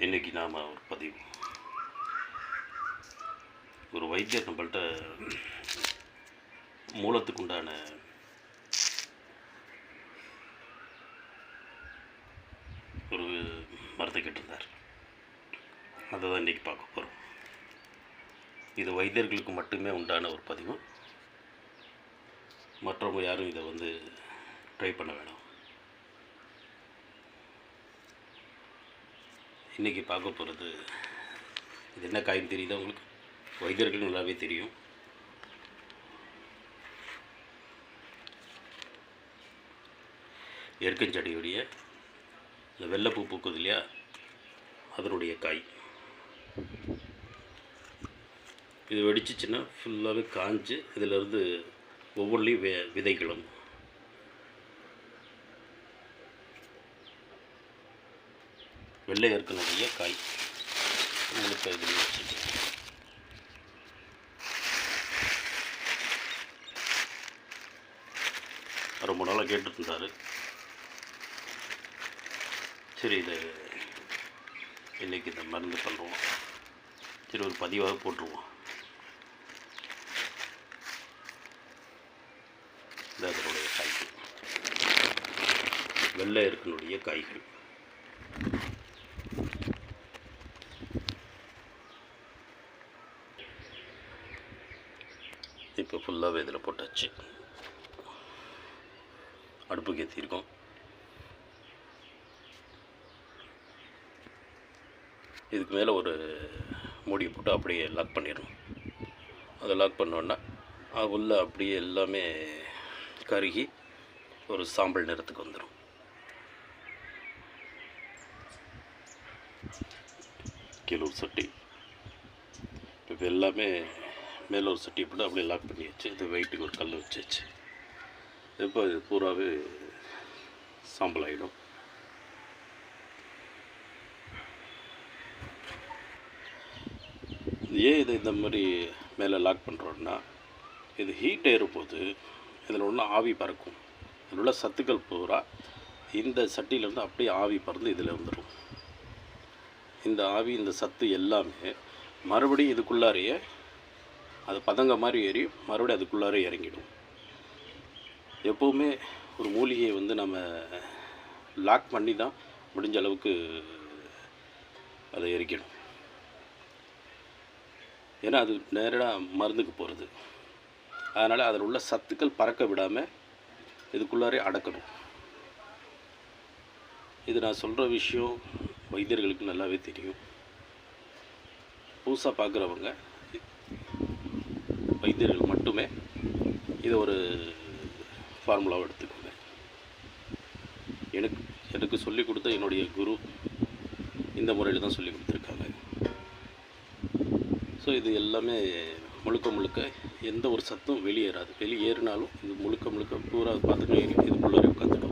இன்றைக்கி நாம் ஒரு பதிவு, ஒரு வைத்தியர் நம்மள்கிட்ட மூலத்துக்கு உண்டான ஒரு மருந்தை கேட்டிருந்தார். அதை தான் இன்றைக்கி பார்க்க போகிறோம். இது வைத்தியர்களுக்கு மட்டுமே உண்டான ஒரு பதிவு. மற்றவங்க யாரும் இதை ட்ரை பண்ண வேணாம். இன்றைக்கி பார்க்க போகிறது, இது என்ன காய்னு தெரியுதா உங்களுக்கு? வைத்தியர்களுக்கு நல்லாவே தெரியும். எருக்கஞ்செடியுடைய இந்த வெள்ளைப்பூ பூக்குது இல்லையா, அதனுடைய காய். இது வெடிச்சிச்சின்னா ஃபுல்லாகவே காஞ்சு இதிலிருந்து ஒவ்வொன்றிலையும் விதைகளும். வெள்ளை எருக்கனுடைய காய் உங்களுக்கு இதில் வச்சுட்டு ரொம்ப நாளாக கேட்டுட்டு இருந்தார். சரி, இதை இன்றைக்கி இந்த மருந்து பண்ணுறோம். சரி, ஒரு பதிவாக போட்டுருவோம். இந்த அதனுடைய காய்கள், வெள்ளை எருக்கனுடைய காய்கள். இப்போ ஃபுல்லாகவே இதில் போட்டாச்சு. அடுப்புக்கு ஏற்றிருக்கோம். இதுக்கு மேலே ஒரு மூடி போட்டு அப்படியே லாக் பண்ணிடணும். அதை லாக் பண்ணோன்னா உள்ளே அப்படியே எல்லாமே கருகி ஒரு சாம்பல் நிறத்துக்கு வந்துடும். கீழே ஒரு சட்டி, இப்போ எல்லாமே மேலே ஒரு சட்டி போட்டு அப்படியே லாக் பண்ணி வச்சு, இது வெயிட்டுக்கு ஒரு கல் வச்சு இப்போ இது பூராவே சாம்பல் ஆகிடும். ஏன் இதை இந்த மாதிரி மேலே லாக் பண்ணுறோன்னா, இது ஹீட் ஏறும்போது இதில் உள்ள ஆவி பறக்கும். இதில் உள்ள சத்துக்கள் பூரா இந்த சட்டியிலேருந்து அப்படியே ஆவி பறந்து இதில் வந்துடும். இந்த ஆவி, இந்த சத்து எல்லாமே மறுபடியும் இதுக்குள்ளாரையே அது பதங்க மாதிரி ஏறி மறுபடியும் அதுக்குள்ளாரே இறங்கிடும். எப்போவுமே ஒரு மூலிகையை நம்ம லாக் பண்ணி தான் முடிஞ்ச அளவுக்கு அதை எரிக்கணும். ஏன்னா அது நேரடியாக மருந்துக்கு போகிறது. அதனால் அதில் உள்ள சத்துக்கள் பறக்க விடாமல் இதுக்குள்ளாரே அடக்கணும். இது நான் சொல்கிற விஷயம் வைத்தியர்களுக்கு நல்லாவே தெரியும். புதுசாக பார்க்குறவங்க வைத்தியர்கள் மட்டுமே இதை ஒரு ஃபார்முலாவை எடுத்துக்கோங்க. எனக்கு சொல்லிக் கொடுத்த என்னுடைய குரு இந்த முறையில் தான் சொல்லிக் கொடுத்துருக்காங்க. ஸோ இது எல்லாமே முழுக்க எந்த ஒரு சத்தும் வெளியேறாது. வெளியேறினாலும் இது முழுக்க பூரா பார்த்துட்டு இதுக்குள்ளாரே உட்காந்துடும்.